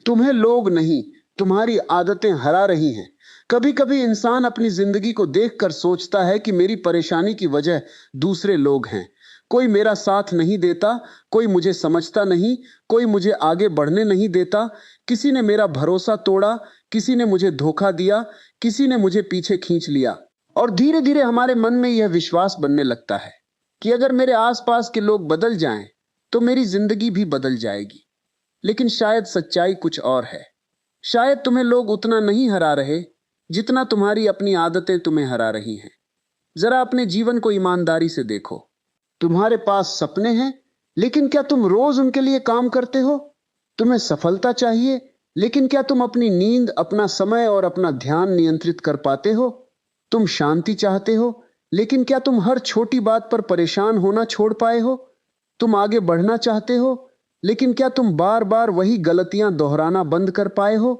तुम्हें लोग नहीं, तुम्हारी आदतें हरा रही हैं। कभी कभी इंसान अपनी जिंदगी को देखकर सोचता है कि मेरी परेशानी की वजह दूसरे लोग हैं। कोई मेरा साथ नहीं देता, कोई मुझे समझता नहीं, कोई मुझे आगे बढ़ने नहीं देता। किसी ने मेरा भरोसा तोड़ा, किसी ने मुझे धोखा दिया, किसी ने मुझे पीछे खींच लिया। और धीरे धीरे हमारे मन में यह विश्वास बनने लगता है कि अगर मेरे आसपास के लोग बदल जाएं, तो मेरी जिंदगी भी बदल जाएगी। लेकिन शायद सच्चाई कुछ और है। शायद तुम्हें लोग उतना नहीं हरा रहे जितना तुम्हारी अपनी आदतें तुम्हें हरा रही हैं। जरा अपने जीवन को ईमानदारी से देखो। तुम्हारे पास सपने हैं, लेकिन क्या तुम रोज उनके लिए काम करते हो? तुम्हें सफलता चाहिए, लेकिन क्या तुम अपनी नींद, अपना समय और अपना ध्यान नियंत्रित कर पाते हो? तुम शांति चाहते हो, लेकिन क्या तुम हर छोटी बात पर परेशान होना छोड़ पाए हो? तुम आगे बढ़ना चाहते हो, लेकिन क्या तुम बार बार वही गलतियां दोहराना बंद कर पाए हो?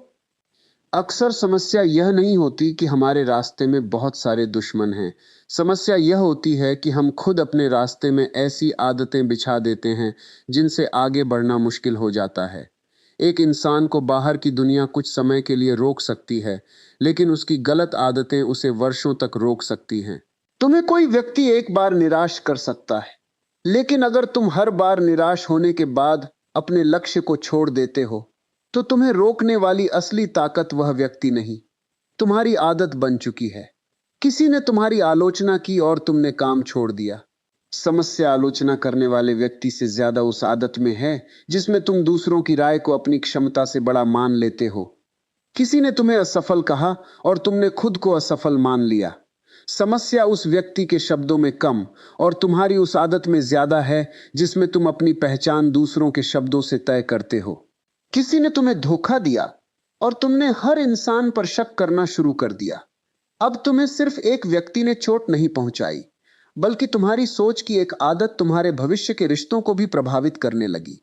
अक्सर समस्या यह नहीं होती कि हमारे रास्ते में बहुत सारे दुश्मन हैं। समस्या यह होती है कि हम खुद अपने रास्ते में ऐसी आदतें बिछा देते हैं जिनसे आगे बढ़ना मुश्किल हो जाता है। एक इंसान को बाहर की दुनिया कुछ समय के लिए रोक सकती है, लेकिन उसकी गलत आदतें उसे वर्षों तक रोक सकती हैं। तुम्हें कोई व्यक्ति एक बार निराश कर सकता है, लेकिन अगर तुम हर बार निराश होने के बाद अपने लक्ष्य को छोड़ देते हो, तो तुम्हें रोकने वाली असली ताकत वह व्यक्ति नहीं, तुम्हारी आदत बन चुकी है। किसी ने तुम्हारी आलोचना की और तुमने काम छोड़ दिया। समस्या आलोचना करने वाले व्यक्ति से ज्यादा उस आदत में है जिसमें तुम दूसरों की राय को अपनी क्षमता से बड़ा मान लेते हो। किसी ने तुम्हें असफल कहा और तुमने खुद को असफल मान लिया। समस्या उस व्यक्ति के शब्दों में कम और तुम्हारी उस आदत में ज्यादा है जिसमें तुम अपनी पहचान दूसरों के शब्दों से तय करते हो। किसी ने तुम्हें धोखा दिया और तुमने हर इंसान पर शक करना शुरू कर दिया। अब तुम्हें सिर्फ एक व्यक्ति ने चोट नहीं पहुंचाई, बल्कि तुम्हारी सोच की एक आदत तुम्हारे भविष्य के रिश्तों को भी प्रभावित करने लगी।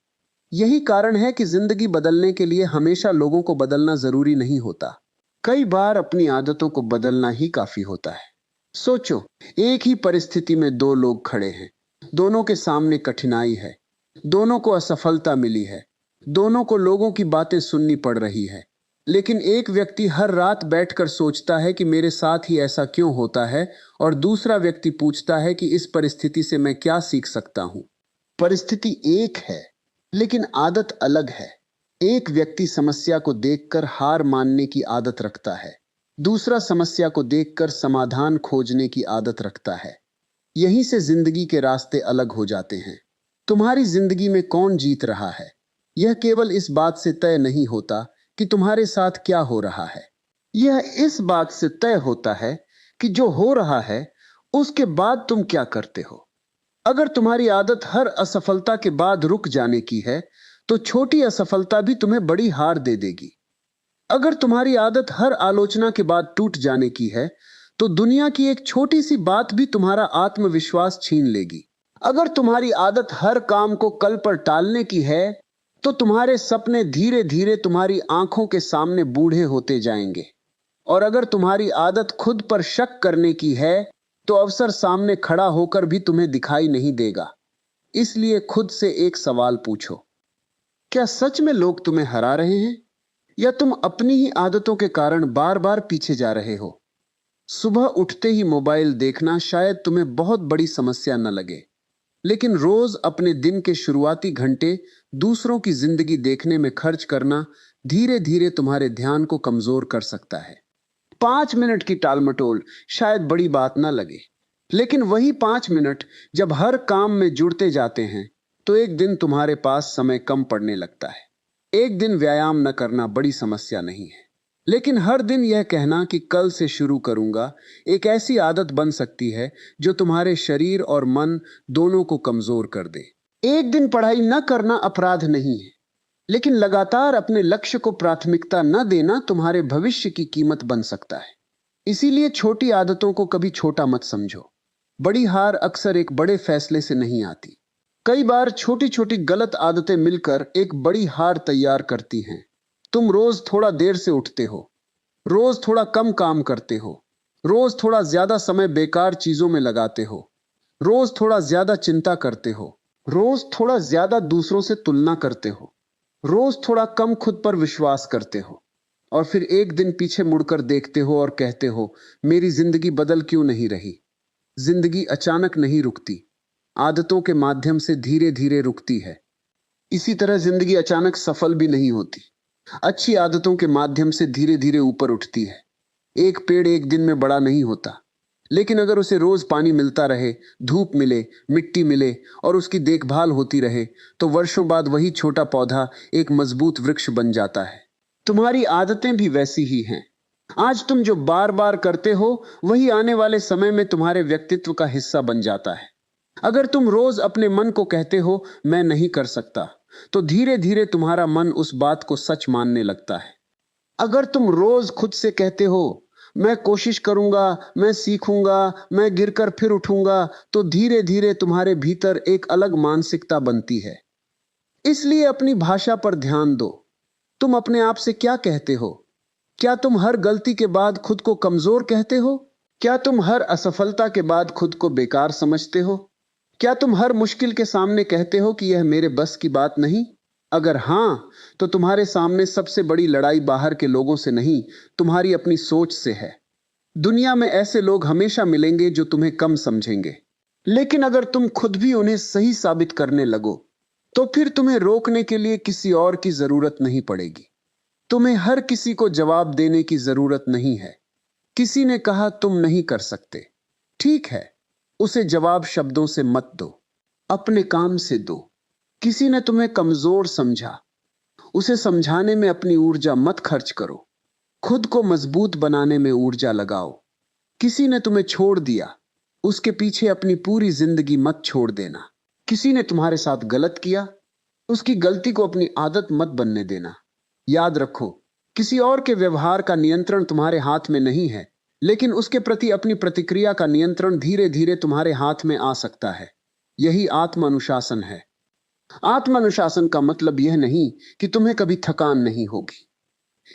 यही कारण है कि जिंदगी बदलने के लिए हमेशा लोगों को बदलना जरूरी नहीं होता। कई बार अपनी आदतों को बदलना ही काफी होता है। सोचो, एक ही परिस्थिति में दो लोग खड़े हैं। दोनों के सामने कठिनाई है, दोनों को असफलता मिली है, दोनों को लोगों की बातें सुननी पड़ रही है। लेकिन एक व्यक्ति हर रात बैठकर सोचता है कि मेरे साथ ही ऐसा क्यों होता है, और दूसरा व्यक्ति पूछता है कि इस परिस्थिति से मैं क्या सीख सकता हूं। परिस्थिति एक है, लेकिन आदत अलग है। एक व्यक्ति समस्या को देखकर हार मानने की आदत रखता है, दूसरा समस्या को देखकर समाधान खोजने की आदत रखता है। यहीं से जिंदगी के रास्ते अलग हो जाते हैं। तुम्हारी जिंदगी में कौन जीत रहा है, यह केवल इस बात से तय नहीं होता कि तुम्हारे साथ क्या हो रहा है। यह इस बात से तय होता है कि जो हो रहा है उसके बाद तुम क्या करते हो। अगर तुम्हारी आदत हर असफलता के बाद रुक जाने की है, तो छोटी असफलता भी तुम्हें बड़ी हार दे देगी। अगर तुम्हारी आदत हर आलोचना के बाद टूट जाने की है, तो दुनिया की एक छोटी सी बात भी तुम्हारा आत्मविश्वास छीन लेगी। अगर तुम्हारी आदत हर काम को कल पर टालने की है, तो तुम्हारे सपने धीरे धीरे तुम्हारी आंखों के सामने बूढ़े होते जाएंगे। और अगर तुम्हारी आदत खुद पर शक करने की है, तो अवसर सामने खड़ा होकर भी तुम्हें दिखाई नहीं देगा। इसलिए खुद से एक सवाल पूछो, क्या सच में लोग तुम्हें हरा रहे हैं, या तुम अपनी ही आदतों के कारण बार बार पीछे जा रहे हो? सुबह उठते ही मोबाइल देखना शायद तुम्हें बहुत बड़ी समस्या न लगे, लेकिन रोज अपने दिन के शुरुआती घंटे दूसरों की जिंदगी देखने में खर्च करना धीरे धीरे तुम्हारे ध्यान को कमजोर कर सकता है। 5 मिनट की टालमटोल शायद बड़ी बात ना लगे, लेकिन वही 5 मिनट जब हर काम में जुड़ते जाते हैं, तो एक दिन तुम्हारे पास समय कम पड़ने लगता है। एक दिन व्यायाम न करना बड़ी समस्या नहीं है, लेकिन हर दिन यह कहना कि कल से शुरू करूंगा एक ऐसी आदत बन सकती है जो तुम्हारे शरीर और मन दोनों को कमजोर कर दे। एक दिन पढ़ाई न करना अपराध नहीं है, लेकिन लगातार अपने लक्ष्य को प्राथमिकता न देना तुम्हारे भविष्य की कीमत बन सकता है। इसीलिए छोटी आदतों को कभी छोटा मत समझो। बड़ी हार अक्सर एक बड़े फैसले से नहीं आती। कई बार छोटी छोटी गलत आदतें मिलकर एक बड़ी हार तैयार करती हैं। तुम रोज थोड़ा देर से उठते हो, रोज थोड़ा कम काम करते हो, रोज थोड़ा ज्यादा समय बेकार चीजों में लगाते हो, रोज थोड़ा ज्यादा चिंता करते हो, रोज थोड़ा ज्यादा दूसरों से तुलना करते हो। रोज थोड़ा कम खुद पर विश्वास करते हो और फिर एक दिन पीछे मुड़कर देखते हो और कहते हो, मेरी जिंदगी बदल क्यों नहीं रही। जिंदगी अचानक नहीं रुकती, आदतों के माध्यम से धीरे धीरे रुकती है। इसी तरह जिंदगी अचानक सफल भी नहीं होती, अच्छी आदतों के माध्यम से धीरे धीरे ऊपर उठती है। एक पेड़ एक दिन में बड़ा नहीं होता, लेकिन अगर उसे रोज पानी मिलता रहे, धूप मिले, मिट्टी मिले और उसकी देखभाल होती रहे, तो वर्षों बाद वही छोटा पौधा एक मजबूत वृक्ष बन जाता है। तुम्हारी आदतें भी वैसी ही हैं। आज तुम जो बार बार करते हो, वही आने वाले समय में तुम्हारे व्यक्तित्व का हिस्सा बन जाता है। अगर तुम रोज अपने मन को कहते हो, मैं नहीं कर सकता, तो धीरे धीरे तुम्हारा मन उस बात को सच मानने लगता है। अगर तुम रोज खुद से कहते हो, मैं कोशिश करूंगा, मैं सीखूंगा, मैं गिरकर फिर उठूंगा, तो धीरे धीरे तुम्हारे भीतर एक अलग मानसिकता बनती है। इसलिए अपनी भाषा पर ध्यान दो। तुम अपने आप से क्या कहते हो? क्या तुम हर गलती के बाद खुद को कमजोर कहते हो? क्या तुम हर असफलता के बाद खुद को बेकार समझते हो? क्या तुम हर मुश्किल के सामने कहते हो कि यह मेरे बस की बात नहीं? अगर हां, तो तुम्हारे सामने सबसे बड़ी लड़ाई बाहर के लोगों से नहीं, तुम्हारी अपनी सोच से है। दुनिया में ऐसे लोग हमेशा मिलेंगे जो तुम्हें कम समझेंगे, लेकिन अगर तुम खुद भी उन्हें सही साबित करने लगो, तो फिर तुम्हें रोकने के लिए किसी और की जरूरत नहीं पड़ेगी। तुम्हें हर किसी को जवाब देने की जरूरत नहीं है। किसी ने कहा तुम नहीं कर सकते, ठीक है, उसे जवाब शब्दों से मत दो, अपने काम से दो। किसी ने तुम्हें कमजोर समझा, उसे समझाने में अपनी ऊर्जा मत खर्च करो, खुद को मजबूत बनाने में ऊर्जा लगाओ। किसी ने तुम्हें छोड़ दिया, उसके पीछे अपनी पूरी जिंदगी मत छोड़ देना। किसी ने तुम्हारे साथ गलत किया, उसकी गलती को अपनी आदत मत बनने देना। याद रखो, किसी और के व्यवहार का नियंत्रण तुम्हारे हाथ में नहीं है, लेकिन उसके प्रति अपनी प्रतिक्रिया का नियंत्रण धीरे धीरे तुम्हारे हाथ में आ सकता है। यही आत्म अनुशासन है। आत्म अनुशासन का मतलब यह नहीं कि तुम्हें कभी थकान नहीं होगी।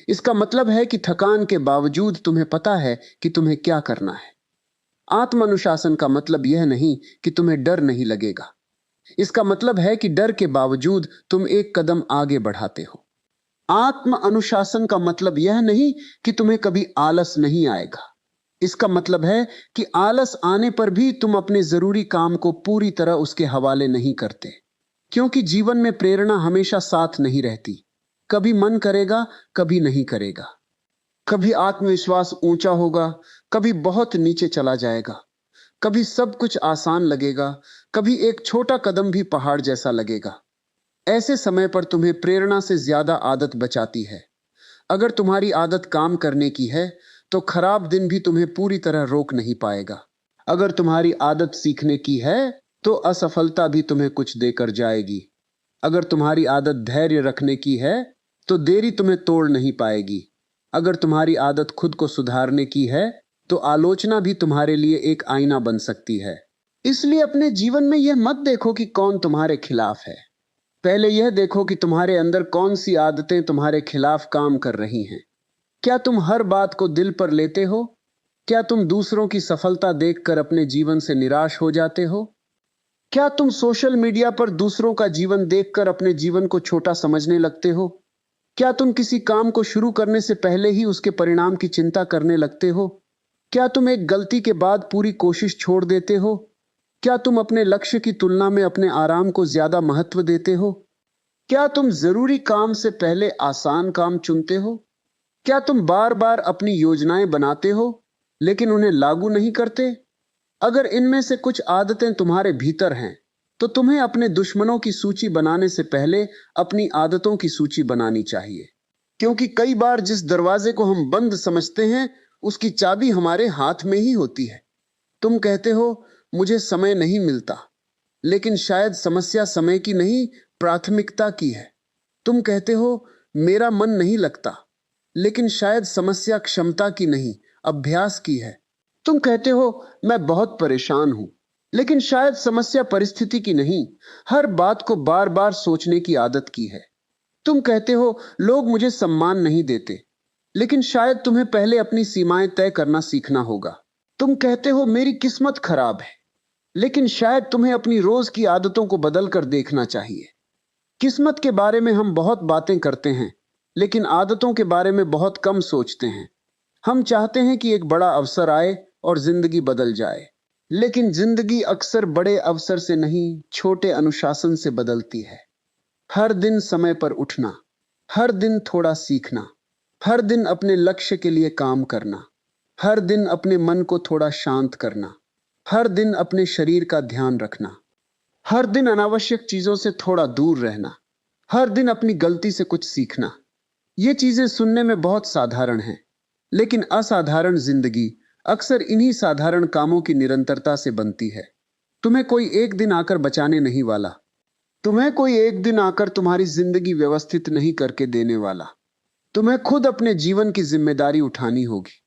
इसका मतलब है कि थकान के बावजूद तुम्हें पता है कि तुम्हें क्या करना है। आत्म अनुशासन का मतलब यह नहीं कि तुम्हें डर नहीं लगेगा। इसका मतलब है कि डर के बावजूद तुम एक कदम आगे बढ़ाते हो। आत्म अनुशासन का मतलब यह नहीं कि तुम्हें कभी आलस नहीं आएगा। इसका मतलब है कि आलस आने पर भी तुम अपने जरूरी काम को पूरी तरह उसके हवाले नहीं करते, क्योंकि जीवन में प्रेरणा हमेशा साथ नहीं रहती। कभी मन करेगा, कभी नहीं करेगा। कभी आत्मविश्वास ऊंचा होगा, कभी बहुत नीचे चला जाएगा। कभी सब कुछ आसान लगेगा, कभी एक छोटा कदम भी पहाड़ जैसा लगेगा। ऐसे समय पर तुम्हें प्रेरणा से ज्यादा आदत बचाती है। अगर तुम्हारी आदत काम करने की है, तो खराब दिन भी तुम्हें पूरी तरह रोक नहीं पाएगा। अगर तुम्हारी आदत सीखने की है, तो असफलता भी तुम्हें कुछ देकर जाएगी। अगर तुम्हारी आदत धैर्य रखने की है, तो देरी तुम्हें तोड़ नहीं पाएगी। अगर तुम्हारी आदत खुद को सुधारने की है, तो आलोचना भी तुम्हारे लिए एक आईना बन सकती है। इसलिए अपने जीवन में यह मत देखो कि कौन तुम्हारे खिलाफ है। पहले यह देखो कि तुम्हारे अंदर कौन सी आदतें तुम्हारे खिलाफ काम कर रही हैं। क्या तुम हर बात को दिल पर लेते हो? क्या तुम दूसरों की सफलता देखकर अपने जीवन से निराश हो जाते हो? क्या तुम सोशल मीडिया पर दूसरों का जीवन देखकर अपने जीवन को छोटा समझने लगते हो? क्या तुम किसी काम को शुरू करने से पहले ही उसके परिणाम की चिंता करने लगते हो? क्या तुम एक गलती के बाद पूरी कोशिश छोड़ देते हो? क्या तुम अपने लक्ष्य की तुलना में अपने आराम को ज्यादा महत्व देते हो? क्या तुम जरूरी काम से पहले आसान काम चुनते हो? क्या तुम बार बार अपनी योजनाएं बनाते हो, लेकिन उन्हें लागू नहीं करते? अगर इनमें से कुछ आदतें तुम्हारे भीतर हैं, तो तुम्हें अपने दुश्मनों की सूची बनाने से पहले अपनी आदतों की सूची बनानी चाहिए। क्योंकि कई बार जिस दरवाजे को हम बंद समझते हैं, उसकी चाबी हमारे हाथ में ही होती है। तुम कहते हो, मुझे समय नहीं मिलता, लेकिन शायद समस्या समय की नहीं, प्राथमिकता की है। तुम कहते हो, मेरा मन नहीं लगता, लेकिन शायद समस्या क्षमता की नहीं, अभ्यास की है। तुम कहते हो, मैं बहुत परेशान हूं, लेकिन शायद समस्या परिस्थिति की नहीं, हर बात को बार बार सोचने की आदत की है। तुम कहते हो, लोग मुझे सम्मान नहीं देते, लेकिन शायद तुम्हें पहले अपनी सीमाएं तय करना सीखना होगा। तुम कहते हो, मेरी किस्मत खराब है, लेकिन शायद तुम्हें अपनी रोज की आदतों को बदल कर देखना चाहिए। किस्मत के बारे में हम बहुत बातें करते हैं, लेकिन आदतों के बारे में बहुत कम सोचते हैं। हम चाहते हैं कि एक बड़ा अवसर आए और जिंदगी बदल जाए, लेकिन जिंदगी अक्सर बड़े अवसर से नहीं, छोटे अनुशासन से बदलती है। हर दिन समय पर उठना, हर दिन थोड़ा सीखना, हर दिन अपने लक्ष्य के लिए काम करना, हर दिन अपने मन को थोड़ा शांत करना, हर दिन अपने शरीर का ध्यान रखना, हर दिन अनावश्यक चीजों से थोड़ा दूर रहना, हर दिन अपनी गलती से कुछ सीखना। ये चीजें सुनने में बहुत साधारण हैं, लेकिन असाधारण जिंदगी अक्सर इन्हीं साधारण कामों की निरंतरता से बनती है। तुम्हें कोई एक दिन आकर बचाने नहीं वाला। तुम्हें कोई एक दिन आकर तुम्हारी जिंदगी व्यवस्थित नहीं करके देने वाला। तुम्हें खुद अपने जीवन की जिम्मेदारी उठानी होगी।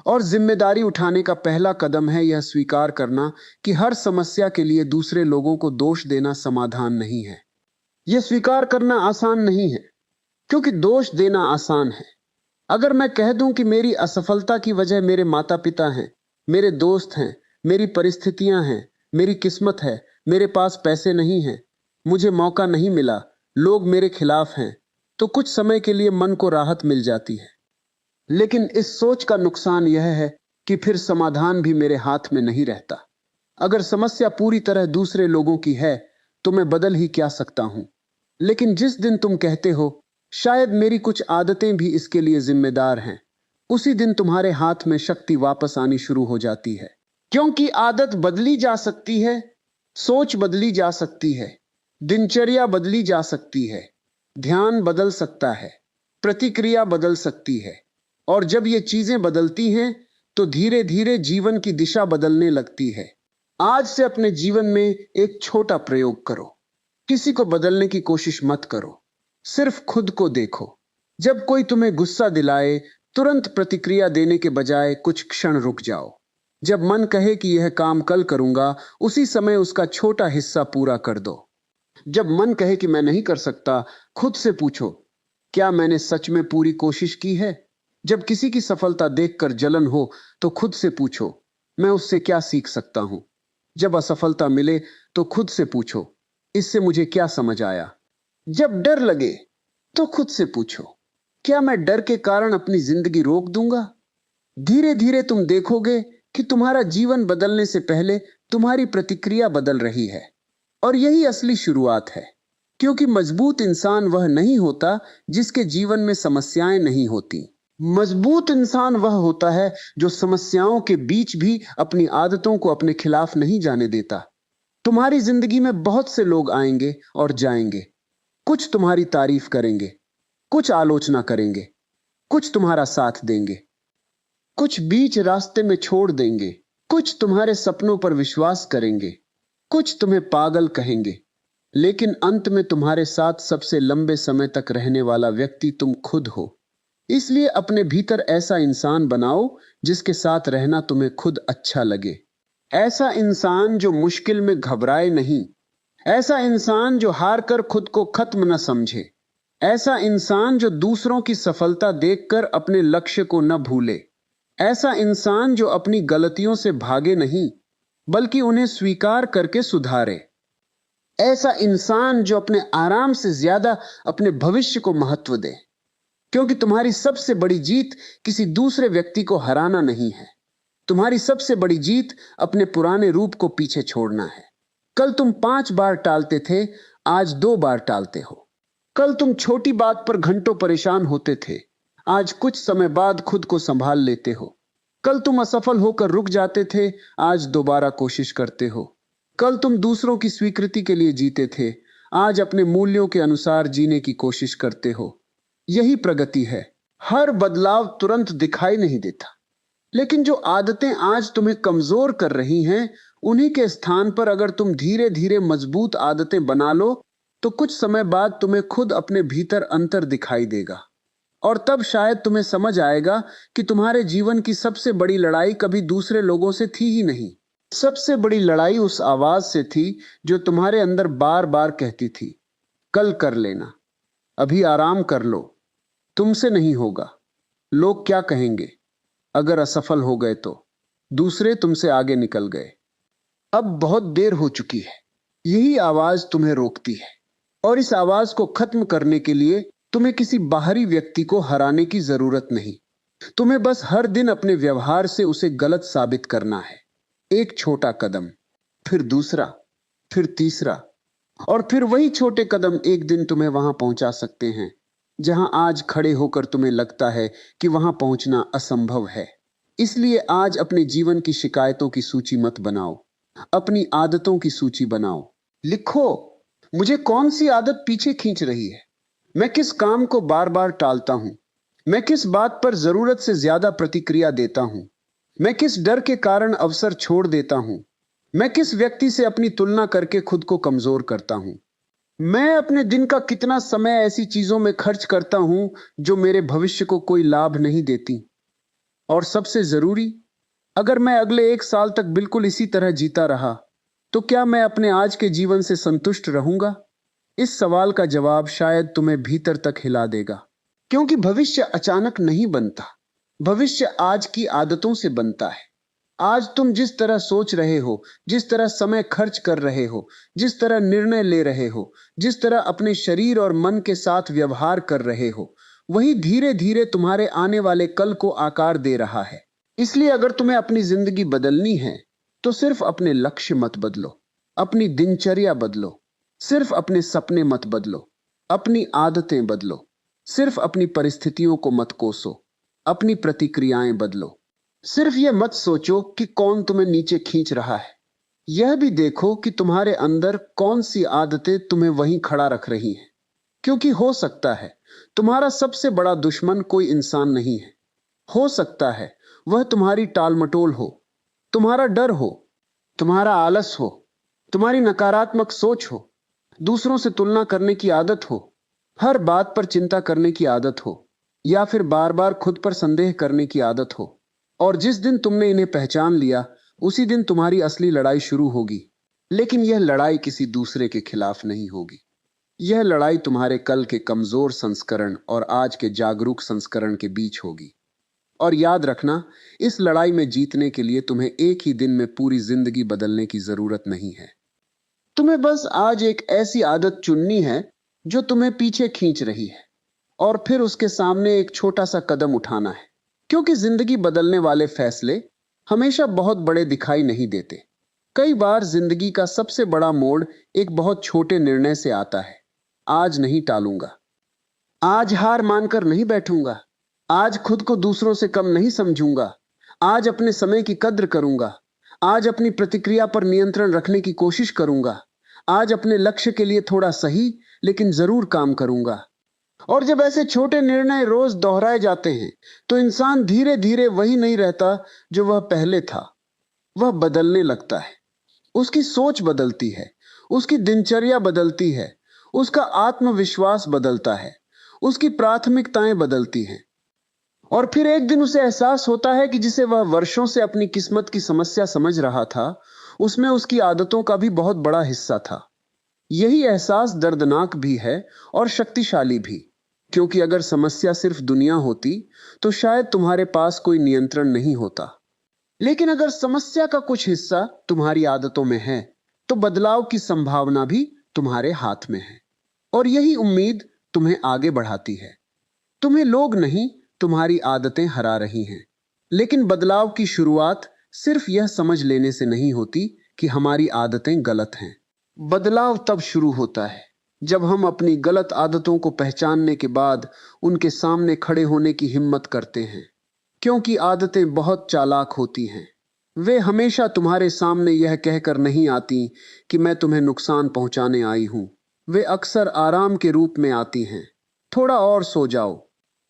और जिम्मेदारी उठाने का पहला कदम है यह स्वीकार करना कि हर समस्या के लिए दूसरे लोगों को दोष देना समाधान नहीं है। यह स्वीकार करना आसान नहीं है, क्योंकि दोष देना आसान है। अगर मैं कह दूं कि मेरी असफलता की वजह मेरे माता पिता हैं, मेरे दोस्त हैं, मेरी परिस्थितियां हैं, मेरी किस्मत है, मेरे पास पैसे नहीं हैं, मुझे मौका नहीं मिला, लोग मेरे खिलाफ हैं, तो कुछ समय के लिए मन को राहत मिल जाती है। लेकिन इस सोच का नुकसान यह है कि फिर समाधान भी मेरे हाथ में नहीं रहता। अगर समस्या पूरी तरह दूसरे लोगों की है तो मैं बदल ही क्या सकता हूं। लेकिन जिस दिन तुम कहते हो शायद मेरी कुछ आदतें भी इसके लिए जिम्मेदार हैं, उसी दिन तुम्हारे हाथ में शक्ति वापस आनी शुरू हो जाती है। क्योंकि आदत बदली जा सकती है, सोच बदली जा सकती है, दिनचर्या बदली जा सकती है, ध्यान बदल सकता है, प्रतिक्रिया बदल सकती है। और जब ये चीजें बदलती हैं तो धीरे धीरे जीवन की दिशा बदलने लगती है। आज से अपने जीवन में एक छोटा प्रयोग करो। किसी को बदलने की कोशिश मत करो, सिर्फ खुद को देखो। जब कोई तुम्हें गुस्सा दिलाए, तुरंत प्रतिक्रिया देने के बजाय कुछ क्षण रुक जाओ। जब मन कहे कि यह काम कल करूंगा, उसी समय उसका छोटा हिस्सा पूरा कर दो। जब मन कहे कि मैं नहीं कर सकता, खुद से पूछो, क्या मैंने सच में पूरी कोशिश की है? जब किसी की सफलता देखकर जलन हो तो खुद से पूछो, मैं उससे क्या सीख सकता हूं? जब असफलता मिले तो खुद से पूछो, इससे मुझे क्या समझ आया? जब डर लगे तो खुद से पूछो, क्या मैं डर के कारण अपनी जिंदगी रोक दूंगा? धीरे धीरे तुम देखोगे कि तुम्हारा जीवन बदलने से पहले तुम्हारी प्रतिक्रिया बदल रही है। और यही असली शुरुआत है, क्योंकि मजबूत इंसान वह नहीं होता जिसके जीवन में समस्याएं नहीं होती। मजबूत इंसान वह होता है जो समस्याओं के बीच भी अपनी आदतों को अपने खिलाफ नहीं जाने देता। तुम्हारी जिंदगी में बहुत से लोग आएंगे और जाएंगे। कुछ तुम्हारी तारीफ करेंगे, कुछ आलोचना करेंगे, कुछ तुम्हारा साथ देंगे, कुछ बीच रास्ते में छोड़ देंगे, कुछ तुम्हारे सपनों पर विश्वास करेंगे, कुछ तुम्हें पागल कहेंगे। लेकिन अंत में तुम्हारे साथ सबसे लंबे समय तक रहने वाला व्यक्ति तुम खुद हो। इसलिए अपने भीतर ऐसा इंसान बनाओ जिसके साथ रहना तुम्हें खुद अच्छा लगे। ऐसा इंसान जो मुश्किल में घबराए नहीं, ऐसा इंसान जो हार कर खुद को खत्म न समझे, ऐसा इंसान जो दूसरों की सफलता देखकर अपने लक्ष्य को न भूले, ऐसा इंसान जो अपनी गलतियों से भागे नहीं बल्कि उन्हें स्वीकार करके सुधारे, ऐसा इंसान जो अपने आराम से ज्यादा अपने भविष्य को महत्व दे। क्योंकि तुम्हारी सबसे बड़ी जीत किसी दूसरे व्यक्ति को हराना नहीं है। तुम्हारी सबसे बड़ी जीत अपने पुराने रूप को पीछे छोड़ना है। कल तुम 5 बार टालते थे, आज 2 बार टालते हो। कल तुम छोटी बात पर घंटों परेशान होते थे, आज कुछ समय बाद खुद को संभाल लेते हो। कल तुम असफल होकर रुक जाते थे, आज दोबारा कोशिश करते हो। कल तुम दूसरों की स्वीकृति के लिए जीते थे, आज अपने मूल्यों के अनुसार जीने की कोशिश करते हो। यही प्रगति है। हर बदलाव तुरंत दिखाई नहीं देता, लेकिन जो आदतें आज तुम्हें कमजोर कर रही हैं, उन्हीं के स्थान पर अगर तुम धीरे धीरे मजबूत आदतें बना लो तो कुछ समय बाद तुम्हें खुद अपने भीतर अंतर दिखाई देगा। और तब शायद तुम्हें समझ आएगा कि तुम्हारे जीवन की सबसे बड़ी लड़ाई कभी दूसरे लोगों से थी ही नहीं। सबसे बड़ी लड़ाई उस आवाज से थी जो तुम्हारे अंदर बार बार कहती थी, कल कर लेना, अभी आराम कर लो, तुमसे नहीं होगा, लोग क्या कहेंगे, अगर असफल हो गए तो, दूसरे तुमसे आगे निकल गए, अब बहुत देर हो चुकी है। यही आवाज तुम्हें रोकती है। और इस आवाज को खत्म करने के लिए तुम्हें किसी बाहरी व्यक्ति को हराने की जरूरत नहीं। तुम्हें बस हर दिन अपने व्यवहार से उसे गलत साबित करना है। एक छोटा कदम, फिर दूसरा, फिर तीसरा, और फिर वही छोटे कदम एक दिन तुम्हें वहां पहुंचा सकते हैं जहां आज खड़े होकर तुम्हें लगता है कि वहां पहुंचना असंभव है। इसलिए आज अपने जीवन की शिकायतों की सूची मत बनाओ, अपनी आदतों की सूची बनाओ। लिखो, मुझे कौन सी आदत पीछे खींच रही है, मैं किस काम को बार बार टालता हूं, मैं किस बात पर जरूरत से ज्यादा प्रतिक्रिया देता हूं, मैं किस डर के कारण अवसर छोड़ देता हूं, मैं किस व्यक्ति से अपनी तुलना करके खुद को कमजोर करता हूं, मैं अपने दिन का कितना समय ऐसी चीजों में खर्च करता हूं जो मेरे भविष्य को कोई लाभ नहीं देती। और सबसे जरूरी, अगर मैं अगले 1 साल तक बिल्कुल इसी तरह जीता रहा तो क्या मैं अपने आज के जीवन से संतुष्ट रहूंगा? इस सवाल का जवाब शायद तुम्हें भीतर तक हिला देगा, क्योंकि भविष्य अचानक नहीं बनता। भविष्य आज की आदतों से बनता है। आज तुम जिस तरह सोच रहे हो, जिस तरह समय खर्च कर रहे हो, जिस तरह निर्णय ले रहे हो, जिस तरह अपने शरीर और मन के साथ व्यवहार कर रहे हो, वही धीरे धीरे तुम्हारे आने वाले कल को आकार दे रहा है। इसलिए अगर तुम्हें अपनी जिंदगी बदलनी है तो सिर्फ अपने लक्ष्य मत बदलो, अपनी दिनचर्या बदलो, सिर्फ अपने सपने मत बदलो, अपनी आदतें बदलो, सिर्फ अपनी परिस्थितियों को मत कोसो, अपनी प्रतिक्रियाएं बदलो। सिर्फ यह मत सोचो कि कौन तुम्हें नीचे खींच रहा है, यह भी देखो कि तुम्हारे अंदर कौन सी आदतें तुम्हें वहीं खड़ा रख रही हैं। क्योंकि हो सकता है तुम्हारा सबसे बड़ा दुश्मन कोई इंसान नहीं है। हो सकता है वह तुम्हारी टालमटोल हो, तुम्हारा डर हो, तुम्हारा आलस हो, तुम्हारी नकारात्मक सोच हो, दूसरों से तुलना करने की आदत हो, हर बात पर चिंता करने की आदत हो, या फिर बार बार खुद पर संदेह करने की आदत हो। और जिस दिन तुमने इन्हें पहचान लिया, उसी दिन तुम्हारी असली लड़ाई शुरू होगी। लेकिन यह लड़ाई किसी दूसरे के खिलाफ नहीं होगी। यह लड़ाई तुम्हारे कल के कमजोर संस्करण और आज के जागरूक संस्करण के बीच होगी। और याद रखना, इस लड़ाई में जीतने के लिए तुम्हें एक ही दिन में पूरी जिंदगी बदलने की जरूरत नहीं है। तुम्हें बस आज एक ऐसी आदत चुननी है जो तुम्हें पीछे खींच रही है, और फिर उसके सामने एक छोटा सा कदम उठाना है। क्योंकि जिंदगी बदलने वाले फैसले हमेशा बहुत बड़े दिखाई नहीं देते। कई बार जिंदगी का सबसे बड़ा मोड़ एक बहुत छोटे निर्णय से आता है। आज नहीं टालूंगा, आज हार मानकर नहीं बैठूंगा, आज खुद को दूसरों से कम नहीं समझूंगा, आज अपने समय की कद्र करूंगा, आज अपनी प्रतिक्रिया पर नियंत्रण रखने की कोशिश करूंगा, आज अपने लक्ष्य के लिए थोड़ा सही लेकिन जरूर काम करूंगा। और जब ऐसे छोटे निर्णय रोज दोहराए जाते हैं तो इंसान धीरे धीरे वही नहीं रहता जो वह पहले था। वह बदलने लगता है, उसकी सोच बदलती है, उसकी दिनचर्या बदलती है, उसका आत्मविश्वास बदलता है, उसकी प्राथमिकताएं बदलती हैं। और फिर एक दिन उसे एहसास होता है कि जिसे वह वर्षों से अपनी किस्मत की समस्या समझ रहा था, उसमें उसकी आदतों का भी बहुत बड़ा हिस्सा था। यही एहसास दर्दनाक भी है और शक्तिशाली भी, क्योंकि अगर समस्या सिर्फ दुनिया होती तो शायद तुम्हारे पास कोई नियंत्रण नहीं होता। लेकिन अगर समस्या का कुछ हिस्सा तुम्हारी आदतों में है तो बदलाव की संभावना भी तुम्हारे हाथ में है। और यही उम्मीद तुम्हें आगे बढ़ाती है। तुम्हें लोग नहीं, तुम्हारी आदतें हरा रही हैं। लेकिन बदलाव की शुरुआत सिर्फ यह समझ लेने से नहीं होती कि हमारी आदतें गलत हैं। बदलाव तब शुरू होता है जब हम अपनी गलत आदतों को पहचानने के बाद उनके सामने खड़े होने की हिम्मत करते हैं। क्योंकि आदतें बहुत चालाक होती हैं। वे हमेशा तुम्हारे सामने यह कहकर नहीं आती कि मैं तुम्हें नुकसान पहुंचाने आई हूं। वे अक्सर आराम के रूप में आती हैं। थोड़ा और सो जाओ,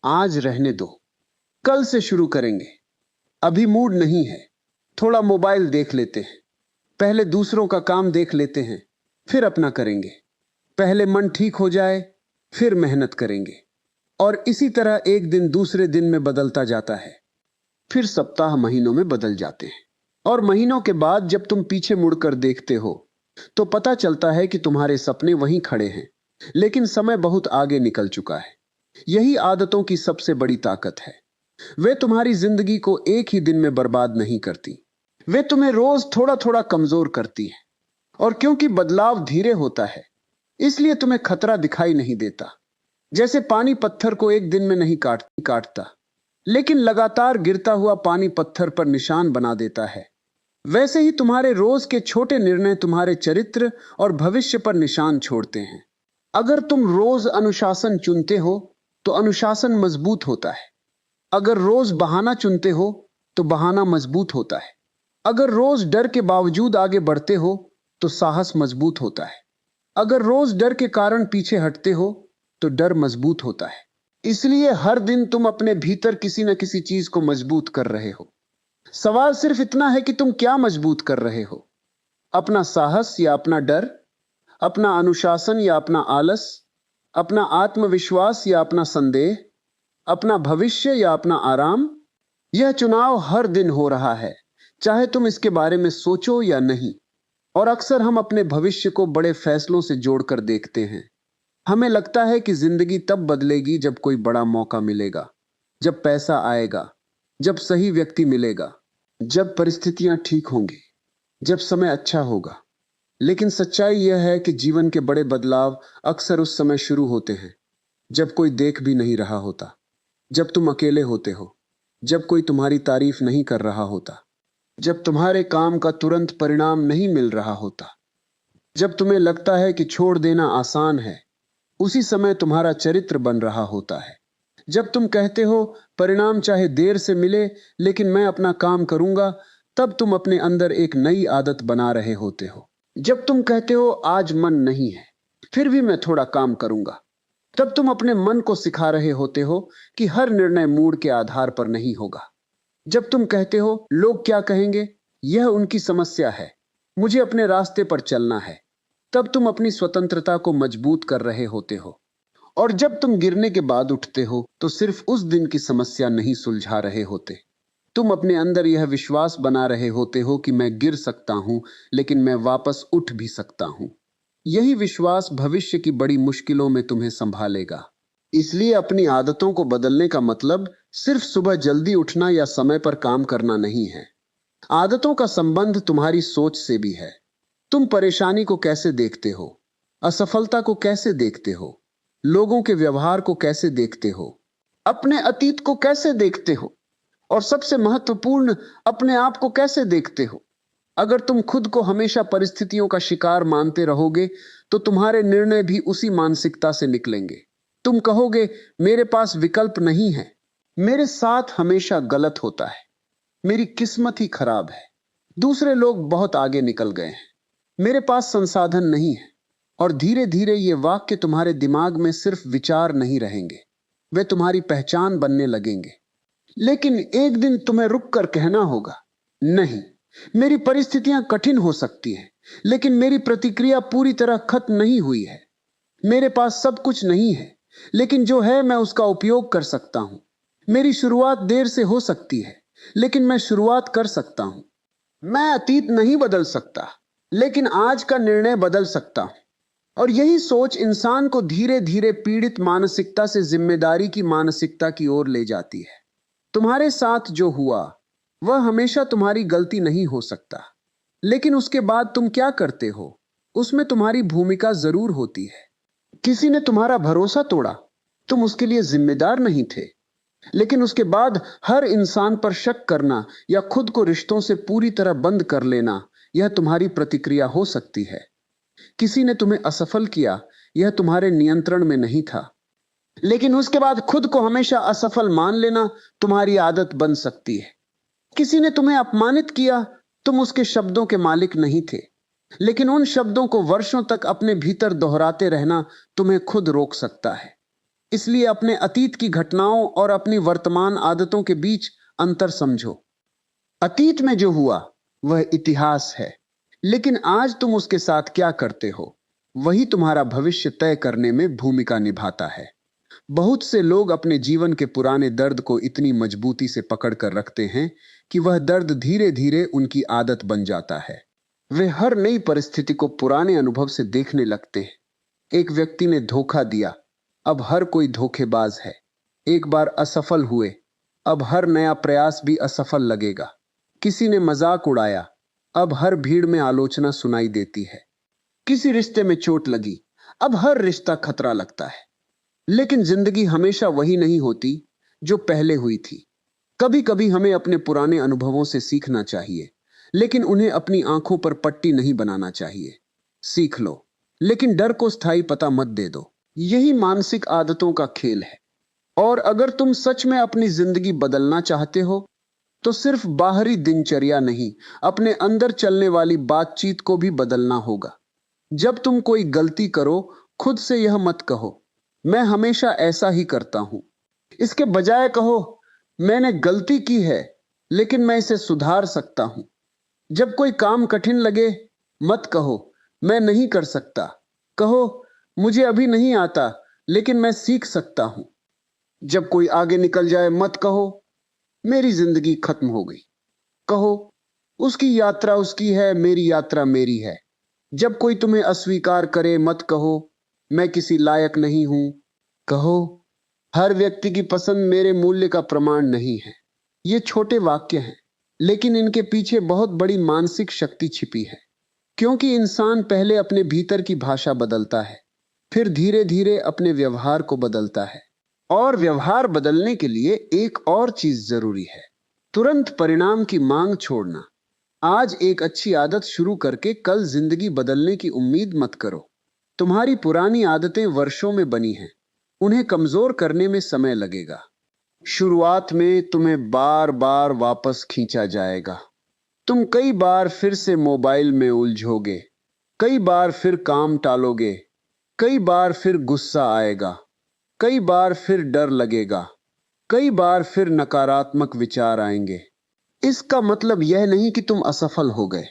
आज रहने दो, कल से शुरू करेंगे, अभी मूड नहीं है, थोड़ा मोबाइल देख लेते हैं, पहले दूसरों का काम देख लेते हैं, फिर अपना करेंगे, पहले मन ठीक हो जाए, फिर मेहनत करेंगे। और इसी तरह एक दिन दूसरे दिन में बदलता जाता है। फिर सप्ताह महीनों में बदल जाते हैं। और महीनों के बाद जब तुम पीछे मुड़कर देखते हो तो पता चलता है कि तुम्हारे सपने वहीं खड़े हैं, लेकिन समय बहुत आगे निकल चुका है। यही आदतों की सबसे बड़ी ताकत है। वे तुम्हारी जिंदगी को एक ही दिन में बर्बाद नहीं करती, वे तुम्हें रोज थोड़ा थोड़ा कमजोर करती है। और क्योंकि बदलाव धीरे होता है, इसलिए तुम्हें खतरा दिखाई नहीं देता। जैसे पानी पत्थर को एक दिन में नहीं काटता, लेकिन लगातार गिरता हुआ पानी पत्थर पर निशान बना देता है, वैसे ही तुम्हारे रोज के छोटे निर्णय तुम्हारे चरित्र और भविष्य पर निशान छोड़ते हैं। अगर तुम रोज अनुशासन चुनते हो तो अनुशासन मजबूत होता है। अगर रोज बहाना चुनते हो तो बहाना मजबूत होता है। अगर रोज डर के बावजूद आगे बढ़ते हो तो साहस मजबूत होता है। अगर रोज डर के कारण पीछे हटते हो तो डर मजबूत होता है। इसलिए हर दिन तुम अपने भीतर किसी न किसी चीज को मजबूत कर रहे हो। सवाल सिर्फ इतना है कि तुम क्या मजबूत कर रहे हो, अपना साहस या अपना डर, अपना अनुशासन या अपना आलस, अपना आत्मविश्वास या अपना संदेह, अपना भविष्य या अपना आराम। यह चुनाव हर दिन हो रहा है, चाहे तुम इसके बारे में सोचो या नहीं। और अक्सर हम अपने भविष्य को बड़े फैसलों से जोड़कर देखते हैं। हमें लगता है कि जिंदगी तब बदलेगी जब कोई बड़ा मौका मिलेगा, जब पैसा आएगा, जब सही व्यक्ति मिलेगा, जब परिस्थितियां ठीक होंगी, जब समय अच्छा होगा। लेकिन सच्चाई यह है कि जीवन के बड़े बदलाव अक्सर उस समय शुरू होते हैं जब कोई देख भी नहीं रहा होता, जब तुम अकेले होते हो, जब कोई तुम्हारी तारीफ नहीं कर रहा होता, जब तुम्हारे काम का तुरंत परिणाम नहीं मिल रहा होता, जब तुम्हें लगता है कि छोड़ देना आसान है। उसी समय तुम्हारा चरित्र बन रहा होता है। जब तुम कहते हो परिणाम चाहे देर से मिले लेकिन मैं अपना काम करूंगा, तब तुम अपने अंदर एक नई आदत बना रहे होते हो। जब तुम कहते हो आज मन नहीं है, फिर भी मैं थोड़ा काम करूंगा, तब तुम अपने मन को सिखा रहे होते हो कि हर निर्णय मूड के आधार पर नहीं होगा। जब तुम कहते हो लोग क्या कहेंगे, यह उनकी समस्या है, मुझे अपने रास्ते पर चलना है, तब तुम अपनी स्वतंत्रता को मजबूत कर रहे होते हो। और जब तुम गिरने के बाद उठते हो तो सिर्फ उस दिन की समस्या नहीं सुलझा रहे होते, तुम अपने अंदर यह विश्वास बना रहे होते हो कि मैं गिर सकता हूं लेकिन मैं वापस उठ भी सकता हूं। यही विश्वास भविष्य की बड़ी मुश्किलों में तुम्हें संभालेगा। इसलिए अपनी आदतों को बदलने का मतलब सिर्फ सुबह जल्दी उठना या समय पर काम करना नहीं है। आदतों का संबंध तुम्हारी सोच से भी है। तुम परेशानी को कैसे देखते हो, असफलता को कैसे देखते हो, लोगों के व्यवहार को कैसे देखते हो, अपने अतीत को कैसे देखते हो, और सबसे महत्वपूर्ण अपने आप को कैसे देखते हो। अगर तुम खुद को हमेशा परिस्थितियों का शिकार मानते रहोगे तो तुम्हारे निर्णय भी उसी मानसिकता से निकलेंगे। तुम कहोगे मेरे पास विकल्प नहीं है, मेरे साथ हमेशा गलत होता है, मेरी किस्मत ही खराब है, दूसरे लोग बहुत आगे निकल गए हैं, मेरे पास संसाधन नहीं है। और धीरे धीरे ये वाक्य तुम्हारे दिमाग में सिर्फ विचार नहीं रहेंगे, वे तुम्हारी पहचान बनने लगेंगे। लेकिन एक दिन तुम्हें रुक कर कहना होगा, नहीं, मेरी परिस्थितियां कठिन हो सकती हैं, लेकिन मेरी प्रतिक्रिया पूरी तरह खत्म नहीं हुई है। मेरे पास सब कुछ नहीं है, लेकिन जो है मैं उसका उपयोग कर सकता हूं। मेरी शुरुआत देर से हो सकती है, लेकिन मैं शुरुआत कर सकता हूं। मैं अतीत नहीं बदल सकता, लेकिन आज का निर्णय बदल सकता हूं। और यही सोच इंसान को धीरे धीरे पीड़ित मानसिकता से जिम्मेदारी की मानसिकता की ओर ले जाती है। तुम्हारे साथ जो हुआ वह हमेशा तुम्हारी गलती नहीं हो सकता, लेकिन उसके बाद तुम क्या करते हो उसमें तुम्हारी भूमिका जरूर होती है। किसी ने तुम्हारा भरोसा तोड़ा, तुम उसके लिए जिम्मेदार नहीं थे, लेकिन उसके बाद हर इंसान पर शक करना या खुद को रिश्तों से पूरी तरह बंद कर लेना, यह तुम्हारी प्रतिक्रिया हो सकती है। किसी ने तुम्हें असफल किया, यह तुम्हारे नियंत्रण में नहीं था, लेकिन उसके बाद खुद को हमेशा असफल मान लेना तुम्हारी आदत बन सकती है। किसी ने तुम्हें अपमानित किया, तुम उसके शब्दों के मालिक नहीं थे, लेकिन उन शब्दों को वर्षों तक अपने भीतर दोहराते रहना तुम्हें खुद रोक सकता है। इसलिए अपने अतीत की घटनाओं और अपनी वर्तमान आदतों के बीच अंतर समझो। अतीत में जो हुआ वह इतिहास है, लेकिन आज तुम उसके साथ क्या करते हो वही तुम्हारा भविष्य तय करने में भूमिका निभाता है। बहुत से लोग अपने जीवन के पुराने दर्द को इतनी मजबूती से पकड़ कर रखते हैं कि वह दर्द धीरे धीरे उनकी आदत बन जाता है। वे हर नई परिस्थिति को पुराने अनुभव से देखने लगते हैं। एक व्यक्ति ने धोखा दिया, अब हर कोई धोखेबाज है। एक बार असफल हुए, अब हर नया प्रयास भी असफल लगेगा। किसी ने मजाक उड़ाया, अब हर भीड़ में आलोचना सुनाई देती है। किसी रिश्ते में चोट लगी, अब हर रिश्ता खतरा लगता है। लेकिन जिंदगी हमेशा वही नहीं होती जो पहले हुई थी। कभी कभी हमें अपने पुराने अनुभवों से सीखना चाहिए, लेकिन उन्हें अपनी आंखों पर पट्टी नहीं बनाना चाहिए। सीख लो, लेकिन डर को स्थायी पता मत दे दो। यही मानसिक आदतों का खेल है। और अगर तुम सच में अपनी जिंदगी बदलना चाहते हो, तो सिर्फ बाहरी दिनचर्या नहीं, अपने अंदर चलने वाली बातचीत को भी बदलना होगा। जब तुम कोई गलती करो, खुद से यह मत कहो, मैं हमेशा ऐसा ही करता हूं। इसके बजाय कहो, मैंने गलती की है, लेकिन मैं इसे सुधार सकता हूं। जब कोई काम कठिन लगे, मत कहो, मैं नहीं कर सकता। कहो, मुझे अभी नहीं आता, लेकिन मैं सीख सकता हूं। जब कोई आगे निकल जाए, मत कहो, मेरी जिंदगी खत्म हो गई। कहो, उसकी यात्रा उसकी है, मेरी यात्रा मेरी है। जब कोई तुम्हें अस्वीकार करे, मत कहो, मैं किसी लायक नहीं हूं। कहो, हर व्यक्ति की पसंद मेरे मूल्य का प्रमाण नहीं है। ये छोटे वाक्य हैं, लेकिन इनके पीछे बहुत बड़ी मानसिक शक्ति छिपी है। क्योंकि इंसान पहले अपने भीतर की भाषा बदलता है, फिर धीरे धीरे अपने व्यवहार को बदलता है। और व्यवहार बदलने के लिए एक और चीज जरूरी है, तुरंत परिणाम की मांग छोड़ना। आज एक अच्छी आदत शुरू करके कल जिंदगी बदलने की उम्मीद मत करो। तुम्हारी पुरानी आदतें वर्षों में बनी हैं, उन्हें कमजोर करने में समय लगेगा। शुरुआत में तुम्हें बार बार वापस खींचा जाएगा। तुम कई बार फिर से मोबाइल में उलझोगे, कई बार फिर काम टालोगे, कई बार फिर गुस्सा आएगा, कई बार फिर डर लगेगा, कई बार फिर नकारात्मक विचार आएंगे। इसका मतलब यह नहीं कि तुम असफल हो गए।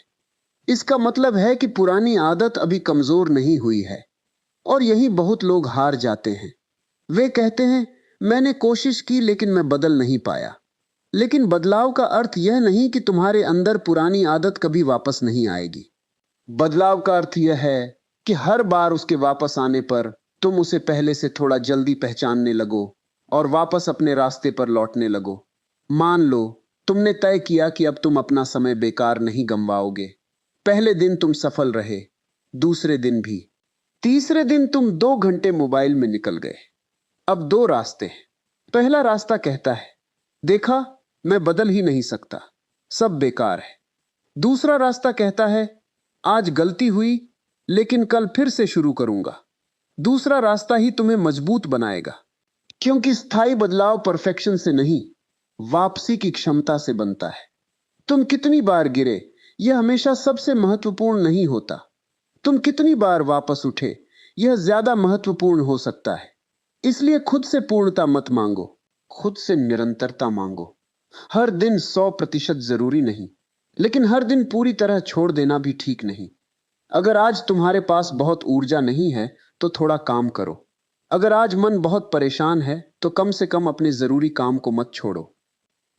इसका मतलब है कि पुरानी आदत अभी कमजोर नहीं हुई है। और यही बहुत लोग हार जाते हैं। वे कहते हैं, मैंने कोशिश की लेकिन मैं बदल नहीं पाया। लेकिन बदलाव का अर्थ यह नहीं कि तुम्हारे अंदर पुरानी आदत कभी वापस नहीं आएगी। बदलाव का अर्थ यह है कि हर बार उसके वापस आने पर तुम उसे पहले से थोड़ा जल्दी पहचानने लगो और वापस अपने रास्ते पर लौटने लगो। मान लो तुमने तय किया कि अब तुम अपना समय बेकार नहीं गंवाओगे। पहले दिन तुम सफल रहे, दूसरे दिन भी, तीसरे दिन तुम 2 घंटे मोबाइल में निकल गए। अब दो रास्ते हैं। पहला रास्ता कहता है, देखा, मैं बदल ही नहीं सकता, सब बेकार है। दूसरा रास्ता कहता है, आज गलती हुई, लेकिन कल फिर से शुरू करूंगा। दूसरा रास्ता ही तुम्हें मजबूत बनाएगा, क्योंकि स्थायी बदलाव परफेक्शन से नहीं, वापसी की क्षमता से बनता है। तुम कितनी बार गिरे, यह हमेशा सबसे महत्वपूर्ण नहीं होता। तुम कितनी बार वापस उठे, यह ज्यादा महत्वपूर्ण हो सकता है। इसलिए खुद से पूर्णता मत मांगो, खुद से निरंतरता मांगो। हर दिन 100% जरूरी नहीं, लेकिन हर दिन पूरी तरह छोड़ देना भी ठीक नहीं। अगर आज तुम्हारे पास बहुत ऊर्जा नहीं है, तो थोड़ा काम करो। अगर आज मन बहुत परेशान है, तो कम से कम अपने जरूरी काम को मत छोड़ो।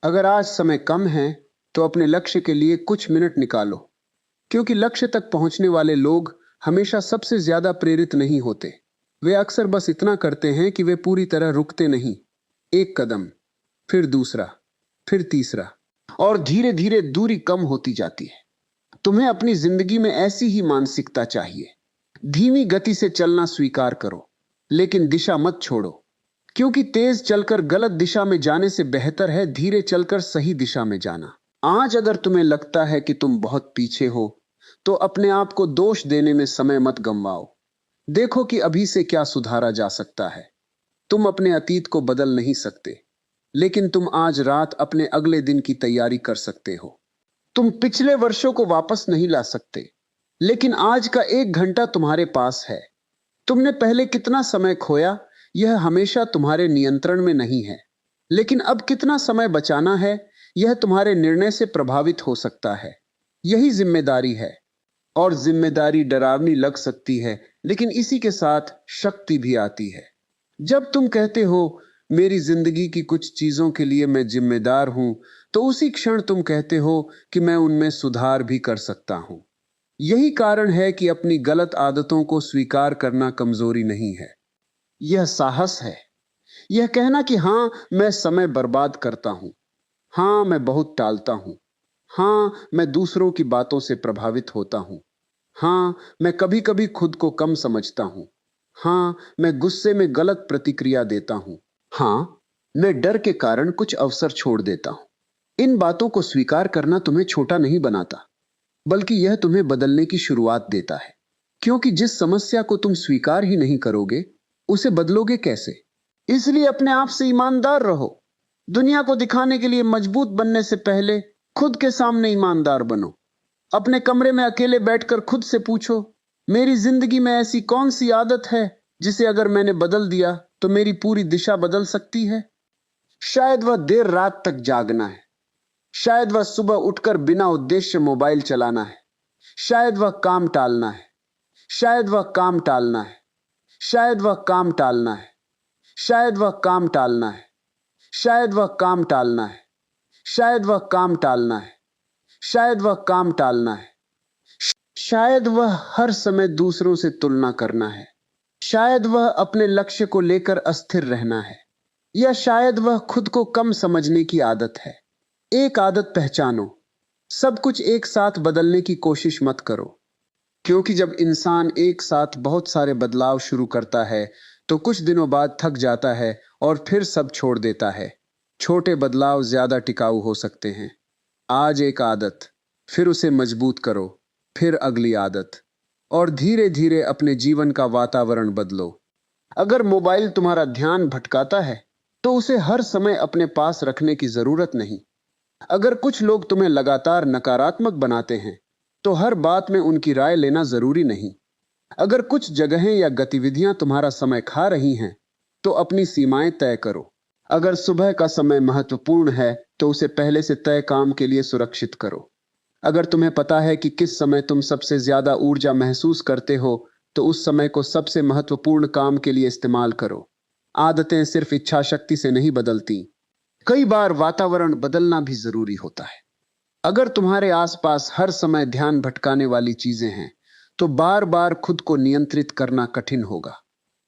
अगर आज समय कम है, तो अपने लक्ष्य के लिए कुछ मिनट निकालो। क्योंकि लक्ष्य तक पहुंचने वाले लोग हमेशा सबसे ज्यादा प्रेरित नहीं होते। वे अक्सर बस इतना करते हैं कि वे पूरी तरह रुकते नहीं। एक कदम, फिर दूसरा, फिर तीसरा, और धीरे धीरे दूरी कम होती जाती है। तुम्हें अपनी जिंदगी में ऐसी ही मानसिकता चाहिए। धीमी गति से चलना स्वीकार करो, लेकिन दिशा मत छोड़ो। क्योंकि तेज चलकर गलत दिशा में जाने से बेहतर है धीरे चलकर सही दिशा में जाना। आज अगर तुम्हें लगता है कि तुम बहुत पीछे हो, तो अपने आप को दोष देने में समय मत गंवाओ। देखो कि अभी से क्या सुधारा जा सकता है। तुम अपने अतीत को बदल नहीं सकते, लेकिन तुम आज रात अपने अगले दिन की तैयारी कर सकते हो। तुम पिछले वर्षों को वापस नहीं ला सकते, लेकिन आज का 1 घंटा तुम्हारे पास है। तुमने पहले कितना समय खोया, यह हमेशा तुम्हारे नियंत्रण में नहीं है। लेकिन अब कितना समय बचाना है, यह तुम्हारे निर्णय से प्रभावित हो सकता है। यही जिम्मेदारी है। और जिम्मेदारी डरावनी लग सकती है, लेकिन इसी के साथ शक्ति भी आती है। जब तुम कहते हो, मेरी जिंदगी की कुछ चीजों के लिए मैं जिम्मेदार हूं, तो उसी क्षण तुम कहते हो कि मैं उनमें सुधार भी कर सकता हूं। यही कारण है कि अपनी गलत आदतों को स्वीकार करना कमजोरी नहीं है, यह साहस है। यह कहना कि हां, मैं समय बर्बाद करता हूं, हां, मैं बहुत टालता हूं, हां, मैं दूसरों की बातों से प्रभावित होता हूं, हां, मैं कभी कभी खुद को कम समझता हूं। हाँ, मैं गुस्से में गलत प्रतिक्रिया देता हूँ। हाँ, मैं डर के कारण कुछ अवसर छोड़ देता हूँ। इन बातों को स्वीकार करना तुम्हें छोटा नहीं बनाता, बल्कि यह तुम्हें बदलने की शुरुआत देता है। क्योंकि जिस समस्या को तुम स्वीकार ही नहीं करोगे, उसे बदलोगे कैसे? इसलिए अपने आप से ईमानदार रहो। दुनिया को दिखाने के लिए मजबूत बनने से पहले खुद के सामने ईमानदार बनो। अपने कमरे में अकेले बैठकर खुद से पूछो, मेरी जिंदगी में ऐसी कौन सी आदत है जिसे अगर मैंने बदल दिया तो मेरी पूरी दिशा बदल सकती है? शायद वह देर रात तक जागना है। शायद वह सुबह उठकर बिना उद्देश्य मोबाइल चलाना है। शायद वह काम टालना है। शायद वह काम टालना है। शायद वह काम टालना है। शायद वह काम टालना है। शायद वह काम टालना है। शायद वह काम टालना है। शायद वह काम टालना है। शायद वह हर समय दूसरों से तुलना करना है। शायद वह अपने लक्ष्य को लेकर अस्थिर रहना है। या शायद वह खुद को कम समझने की आदत है। एक आदत पहचानो, सब कुछ एक साथ बदलने की कोशिश मत करो। क्योंकि जब इंसान एक साथ बहुत सारे बदलाव शुरू करता है तो कुछ दिनों बाद थक जाता है और फिर सब छोड़ देता है। छोटे बदलाव ज्यादा टिकाऊ हो सकते हैं। आज एक आदत, फिर उसे मजबूत करो, फिर अगली आदत, और धीरे धीरे अपने जीवन का वातावरण बदलो। अगर मोबाइल तुम्हारा ध्यान भटकाता है तो उसे हर समय अपने पास रखने की जरूरत नहीं। अगर कुछ लोग तुम्हें लगातार नकारात्मक बनाते हैं तो हर बात में उनकी राय लेना जरूरी नहीं। अगर कुछ जगहें या गतिविधियां तुम्हारा समय खा रही हैं तो अपनी सीमाएं तय करो। अगर सुबह का समय महत्वपूर्ण है तो उसे पहले से तय काम के लिए सुरक्षित करो। अगर तुम्हें पता है कि किस समय तुम सबसे ज्यादा ऊर्जा महसूस करते हो तो उस समय को सबसे महत्वपूर्ण काम के लिए इस्तेमाल करो। आदतें सिर्फ इच्छा शक्ति से नहीं बदलती, कई बार वातावरण बदलना भी जरूरी होता है। अगर तुम्हारे आसपास हर समय ध्यान भटकाने वाली चीजें हैं तो बार बार खुद को नियंत्रित करना कठिन होगा।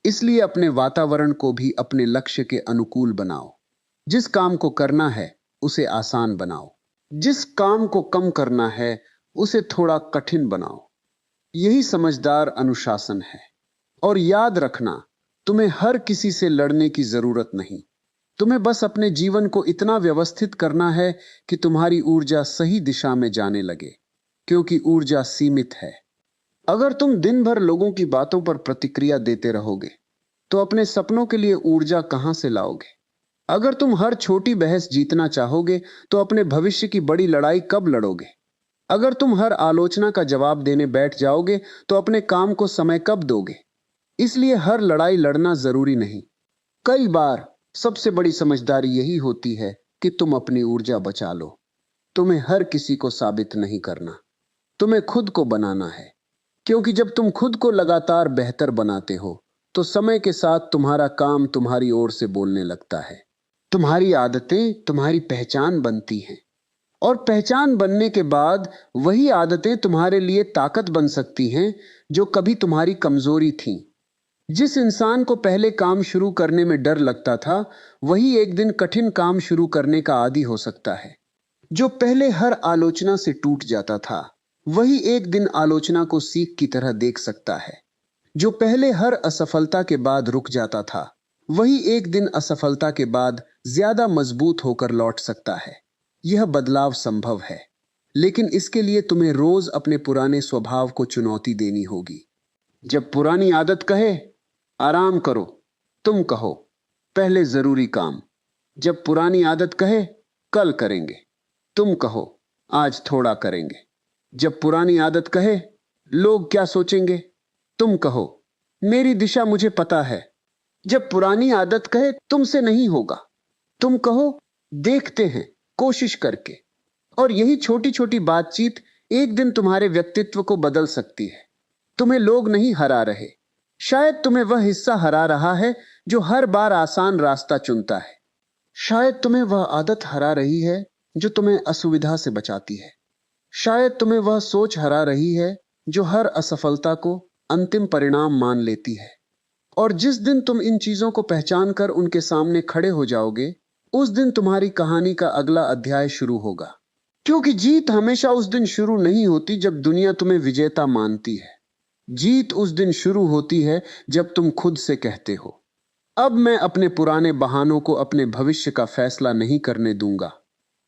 इसलिए अपने वातावरण को भी अपने लक्ष्य के अनुकूल बनाओ। जिस काम को करना है उसे आसान बनाओ। जिस काम को कम करना है उसे थोड़ा कठिन बनाओ। यही समझदार अनुशासन है। और याद रखना, तुम्हें हर किसी से लड़ने की जरूरत नहीं। तुम्हें बस अपने जीवन को इतना व्यवस्थित करना है कि तुम्हारी ऊर्जा सही दिशा में जाने लगे, क्योंकि ऊर्जा सीमित है। अगर तुम दिन भर लोगों की बातों पर प्रतिक्रिया देते रहोगे तो अपने सपनों के लिए ऊर्जा कहां से लाओगे? अगर तुम हर छोटी बहस जीतना चाहोगे तो अपने भविष्य की बड़ी लड़ाई कब लड़ोगे? अगर तुम हर आलोचना का जवाब देने बैठ जाओगे तो अपने काम को समय कब दोगे? इसलिए हर लड़ाई लड़ना जरूरी नहीं। कई बार सबसे बड़ी समझदारी यही होती है कि तुम अपनी ऊर्जा बचा लो। तुम्हें हर किसी को साबित नहीं करना, तुम्हें खुद को बनाना है। क्योंकि जब तुम खुद को लगातार बेहतर बनाते हो तो समय के साथ तुम्हारा काम तुम्हारी ओर से बोलने लगता है। तुम्हारी आदतें तुम्हारी पहचान बनती हैं, और पहचान बनने के बाद वही आदतें तुम्हारे लिए ताकत बन सकती हैं जो कभी तुम्हारी कमजोरी थी। जिस इंसान को पहले काम शुरू करने में डर लगता था वही एक दिन कठिन काम शुरू करने का आदी हो सकता है। जो पहले हर आलोचना से टूट जाता था वही एक दिन आलोचना को सीख की तरह देख सकता है। जो पहले हर असफलता के बाद रुक जाता था वही एक दिन असफलता के बाद ज्यादा मजबूत होकर लौट सकता है। यह बदलाव संभव है, लेकिन इसके लिए तुम्हें रोज अपने पुराने स्वभाव को चुनौती देनी होगी। जब पुरानी आदत कहे आराम करो, तुम कहो पहले जरूरी काम। जब पुरानी आदत कहे कल करेंगे, तुम कहो आज थोड़ा करेंगे। जब पुरानी आदत कहे लोग क्या सोचेंगे, तुम कहो मेरी दिशा मुझे पता है। जब पुरानी आदत कहे तुमसे नहीं होगा, तुम कहो देखते हैं कोशिश करके। और यही छोटी छोटी बातचीत एक दिन तुम्हारे व्यक्तित्व को बदल सकती है। तुम्हें लोग नहीं हरा रहे, शायद तुम्हें वह हिस्सा हरा रहा है जो हर बार आसान रास्ता चुनता है। शायद तुम्हें वह आदत हरा रही है जो तुम्हें असुविधा से बचाती है। शायद तुम्हें वह सोच हरा रही है जो हर असफलता को अंतिम परिणाम मान लेती है। और जिस दिन तुम इन चीजों को पहचान कर उनके सामने खड़े हो जाओगे, उस दिन तुम्हारी कहानी का अगला अध्याय शुरू होगा। क्योंकि जीत हमेशा उस दिन शुरू नहीं होती जब दुनिया तुम्हें विजेता मानती है। जीत उस दिन शुरू होती है जब तुम खुद से कहते हो, अब मैं अपने पुराने बहानों को अपने भविष्य का फैसला नहीं करने दूंगा।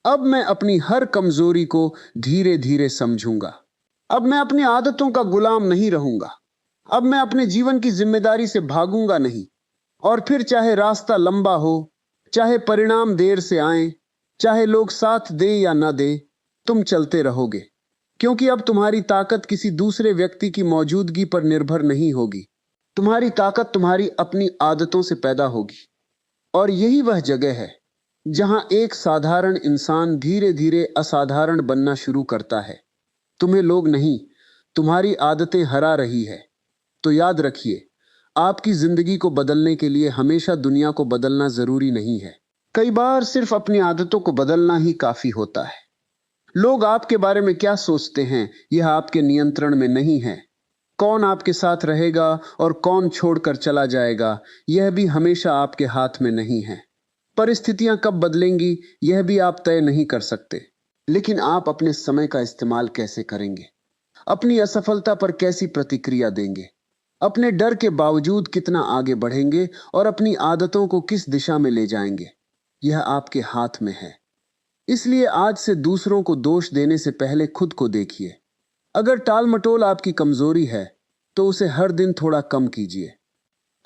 अब मैं अपनी हर कमजोरी को धीरे धीरे समझूंगा। अब मैं अपनी आदतों का गुलाम नहीं रहूंगा। अब मैं अपने जीवन की जिम्मेदारी से भागूंगा नहीं। और फिर चाहे रास्ता लंबा हो, चाहे परिणाम देर से आए, चाहे लोग साथ दे या ना दे, तुम चलते रहोगे। क्योंकि अब तुम्हारी ताकत किसी दूसरे व्यक्ति की मौजूदगी पर निर्भर नहीं होगी। तुम्हारी ताकत तुम्हारी अपनी आदतों से पैदा होगी। और यही वह जगह है जहां एक साधारण इंसान धीरे धीरे असाधारण बनना शुरू करता है। तुम्हें लोग नहीं, तुम्हारी आदतें हरा रही है। तो याद रखिए, आपकी जिंदगी को बदलने के लिए हमेशा दुनिया को बदलना जरूरी नहीं है। कई बार सिर्फ अपनी आदतों को बदलना ही काफी होता है। लोग आपके बारे में क्या सोचते हैं, यह आपके नियंत्रण में नहीं है। कौन आपके साथ रहेगा और कौन छोड़कर चला जाएगा, यह भी हमेशा आपके हाथ में नहीं है। परिस्थितियां कब बदलेंगी, यह भी आप तय नहीं कर सकते। लेकिन आप अपने समय का इस्तेमाल कैसे करेंगे, अपनी असफलता पर कैसी प्रतिक्रिया देंगे, अपने डर के बावजूद कितना आगे बढ़ेंगे और अपनी आदतों को किस दिशा में ले जाएंगे, यह आपके हाथ में है। इसलिए आज से दूसरों को दोष देने से पहले खुद को देखिए। अगर टाल मटोल आपकी कमजोरी है, तो उसे हर दिन थोड़ा कम कीजिए।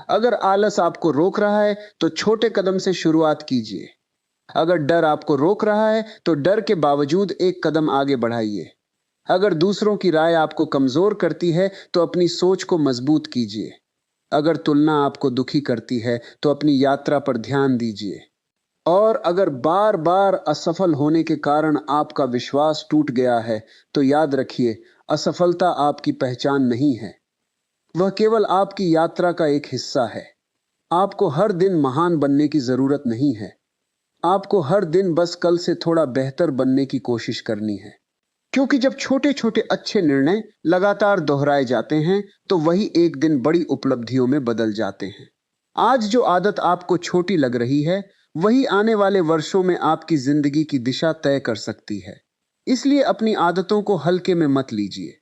अगर आलस आपको रोक रहा है, तो छोटे कदम से शुरुआत कीजिए। अगर डर आपको रोक रहा है, तो डर के बावजूद एक कदम आगे बढ़ाइए। अगर दूसरों की राय आपको कमजोर करती है, तो अपनी सोच को मजबूत कीजिए। अगर तुलना आपको दुखी करती है, तो अपनी यात्रा पर ध्यान दीजिए। और अगर बार बार असफल होने के कारण आपका विश्वास टूट गया है, तो याद रखिए, असफलता आपकी पहचान नहीं है। वह केवल आपकी यात्रा का एक हिस्सा है। आपको हर दिन महान बनने की जरूरत नहीं है। आपको हर दिन बस कल से थोड़ा बेहतर बनने की कोशिश करनी है। क्योंकि जब छोटे छोटे अच्छे निर्णय लगातार दोहराए जाते हैं, तो वही एक दिन बड़ी उपलब्धियों में बदल जाते हैं। आज जो आदत आपको छोटी लग रही है, वही आने वाले वर्षों में आपकी जिंदगी की दिशा तय कर सकती है। इसलिए अपनी आदतों को हल्के में मत लीजिए।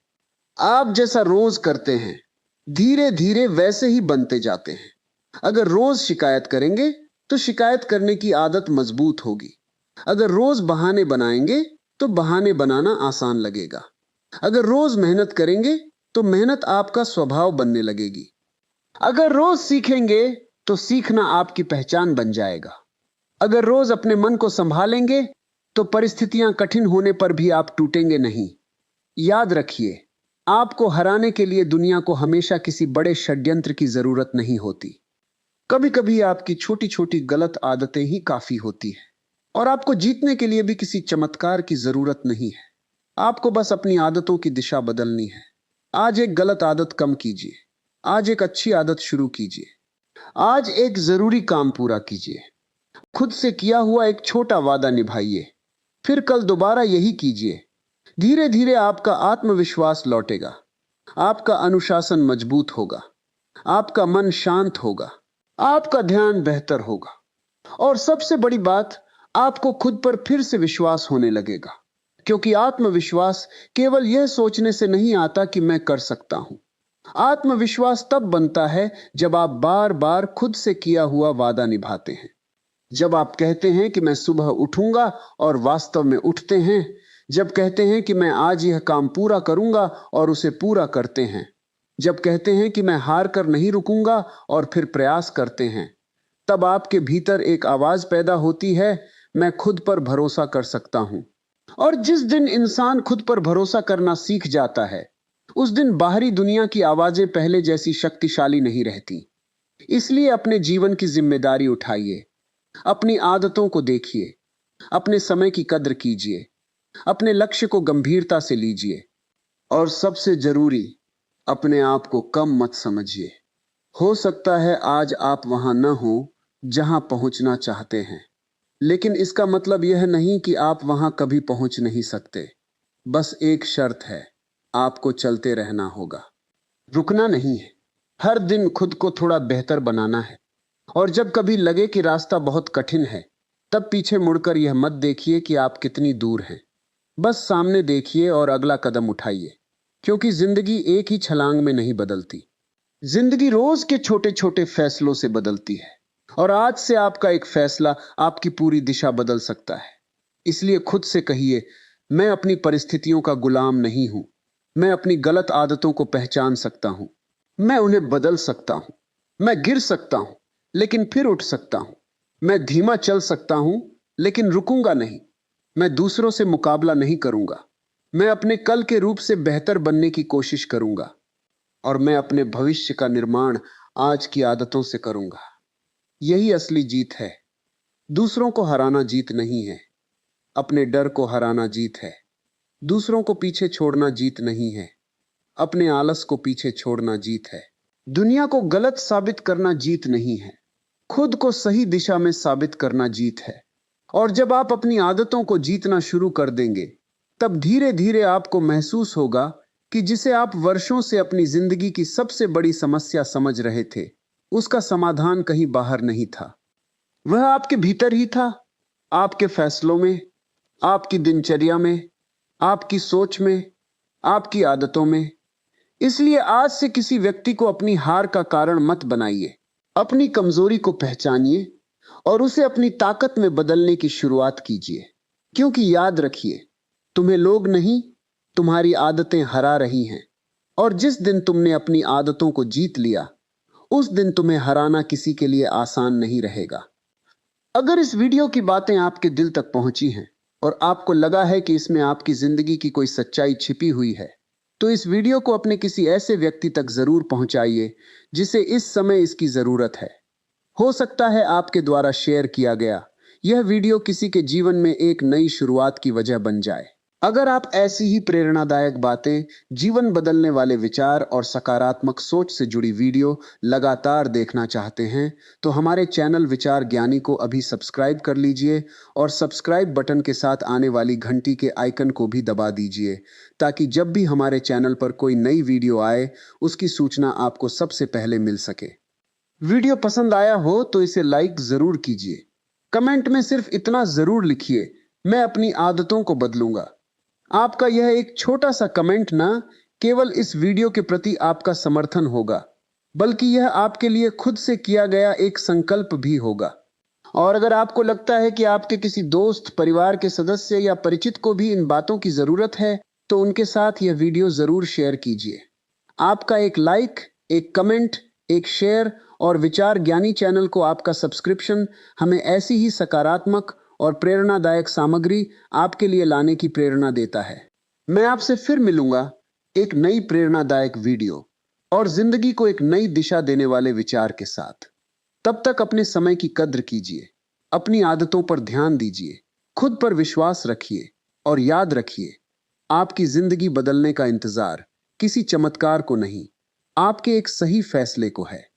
आप जैसा रोज करते हैं, धीरे धीरे वैसे ही बनते जाते हैं। अगर रोज शिकायत करेंगे, तो शिकायत करने की आदत मजबूत होगी। अगर रोज बहाने बनाएंगे, तो बहाने बनाना आसान लगेगा। अगर रोज मेहनत करेंगे, तो मेहनत आपका स्वभाव बनने लगेगी। अगर रोज सीखेंगे, तो सीखना आपकी पहचान बन जाएगा। अगर रोज अपने मन को संभालेंगे, तो परिस्थितियां कठिन होने पर भी आप टूटेंगे नहीं। याद रखिए, आपको हराने के लिए दुनिया को हमेशा किसी बड़े षड्यंत्र की जरूरत नहीं होती। कभी कभी आपकी छोटी छोटी गलत आदतें ही काफी होती हैं। और आपको जीतने के लिए भी किसी चमत्कार की जरूरत नहीं है। आपको बस अपनी आदतों की दिशा बदलनी है। आज एक गलत आदत कम कीजिए। आज एक अच्छी आदत शुरू कीजिए। आज एक जरूरी काम पूरा कीजिए। खुद से किया हुआ एक छोटा वादा निभाइए। फिर कल दोबारा यही कीजिए। धीरे धीरे आपका आत्मविश्वास लौटेगा। आपका अनुशासन मजबूत होगा। आपका मन शांत होगा। आपका ध्यान बेहतर होगा। और सबसे बड़ी बात, आपको खुद पर फिर से विश्वास होने लगेगा। क्योंकि आत्मविश्वास केवल यह सोचने से नहीं आता कि मैं कर सकता हूं। आत्मविश्वास तब बनता है जब आप बार बार खुद से किया हुआ वादा निभाते हैं। जब आप कहते हैं कि मैं सुबह उठूंगा और वास्तव में उठते हैं। जब कहते हैं कि मैं आज यह काम पूरा करूंगा और उसे पूरा करते हैं। जब कहते हैं कि मैं हार कर नहीं रुकूंगा और फिर प्रयास करते हैं। तब आपके भीतर एक आवाज पैदा होती है, मैं खुद पर भरोसा कर सकता हूं। और जिस दिन इंसान खुद पर भरोसा करना सीख जाता है, उस दिन बाहरी दुनिया की आवाजें पहले जैसी शक्तिशाली नहीं रहती। इसलिए अपने जीवन की जिम्मेदारी उठाइए। अपनी आदतों को देखिए। अपने समय की कद्र कीजिए। अपने लक्ष्य को गंभीरता से लीजिए। और सबसे जरूरी, अपने आप को कम मत समझिए। हो सकता है आज आप वहां न हो जहां पहुंचना चाहते हैं, लेकिन इसका मतलब यह नहीं कि आप वहां कभी पहुंच नहीं सकते। बस एक शर्त है, आपको चलते रहना होगा, रुकना नहीं है। हर दिन खुद को थोड़ा बेहतर बनाना है। और जब कभी लगे कि रास्ता बहुत कठिन है, तब पीछे मुड़कर यह मत देखिए कि आप कितनी दूर हैं। बस सामने देखिए और अगला कदम उठाइए। क्योंकि जिंदगी एक ही छलांग में नहीं बदलती। जिंदगी रोज के छोटे छोटे फैसलों से बदलती है, और आज से आपका एक फैसला आपकी पूरी दिशा बदल सकता है। इसलिए खुद से कहिए, मैं अपनी परिस्थितियों का गुलाम नहीं हूं। मैं अपनी गलत आदतों को पहचान सकता हूं। मैं उन्हें बदल सकता हूं। मैं गिर सकता हूं, लेकिन फिर उठ सकता हूं। मैं धीमा चल सकता हूं, लेकिन रुकूंगा नहीं। मैं दूसरों से मुकाबला नहीं करूंगा। मैं अपने कल के रूप से बेहतर बनने की कोशिश करूंगा, और मैं अपने भविष्य का निर्माण आज की आदतों से करूंगा। यही असली जीत है। दूसरों को हराना जीत नहीं है। अपने डर को हराना जीत है। दूसरों को पीछे छोड़ना जीत नहीं है। अपने आलस को पीछे छोड़ना जीत है। दुनिया को गलत साबित करना जीत नहीं है। खुद को सही दिशा में साबित करना जीत है। और जब आप अपनी आदतों को जीतना शुरू कर देंगे, तब धीरे धीरे आपको महसूस होगा कि जिसे आप वर्षों से अपनी जिंदगी की सबसे बड़ी समस्या समझ रहे थे, उसका समाधान कहीं बाहर नहीं था। वह आपके भीतर ही था। आपके फैसलों में, आपकी दिनचर्या में, आपकी सोच में, आपकी आदतों में। इसलिए आज से किसी व्यक्ति को अपनी हार का कारण मत बनाइए। अपनी कमजोरी को पहचानिए और उसे अपनी ताकत में बदलने की शुरुआत कीजिए। क्योंकि याद रखिए, तुम्हें लोग नहीं, तुम्हारी आदतें हरा रही हैं। और जिस दिन तुमने अपनी आदतों को जीत लिया, उस दिन तुम्हें हराना किसी के लिए आसान नहीं रहेगा। अगर इस वीडियो की बातें आपके दिल तक पहुंची हैं और आपको लगा है कि इसमें आपकी जिंदगी की कोई सच्चाई छिपी हुई है, तो इस वीडियो को अपने किसी ऐसे व्यक्ति तक जरूर पहुंचाइए जिसे इस समय इसकी जरूरत है। हो सकता है आपके द्वारा शेयर किया गया यह वीडियो किसी के जीवन में एक नई शुरुआत की वजह बन जाए। अगर आप ऐसी ही प्रेरणादायक बातें, जीवन बदलने वाले विचार और सकारात्मक सोच से जुड़ी वीडियो लगातार देखना चाहते हैं, तो हमारे चैनल विचार ज्ञानी को अभी सब्सक्राइब कर लीजिए और सब्सक्राइब बटन के साथ आने वाली घंटी के आइकन को भी दबा दीजिए, ताकि जब भी हमारे चैनल पर कोई नई वीडियो आए, उसकी सूचना आपको सबसे पहले मिल सके। वीडियो पसंद आया हो तो इसे लाइक जरूर कीजिए। कमेंट में सिर्फ इतना जरूर लिखिए, मैं अपनी आदतों को बदलूंगा। आपका यह एक छोटा सा कमेंट ना केवल इस वीडियो के प्रति आपका समर्थन होगा, बल्कि यह आपके लिए खुद से किया गया एक संकल्प भी होगा। और अगर आपको लगता है कि आपके किसी दोस्त, परिवार के सदस्य या परिचित को भी इन बातों की जरूरत है, तो उनके साथ यह वीडियो जरूर शेयर कीजिए। आपका एक लाइक, एक कमेंट, एक शेयर और विचार ज्ञानी चैनल को आपका सब्सक्रिप्शन हमें ऐसी ही सकारात्मक और प्रेरणादायक सामग्री आपके लिए लाने की प्रेरणा देता है। मैं आपसे फिर मिलूंगा एक नई प्रेरणादायक वीडियो और जिंदगी को एक नई दिशा देने वाले विचार के साथ। तब तक अपने समय की कद्र कीजिए, अपनी आदतों पर ध्यान दीजिए, खुद पर विश्वास रखिए और याद रखिए, आपकी जिंदगी बदलने का इंतजार किसी चमत्कार को नहीं, आपके एक सही फैसले को है।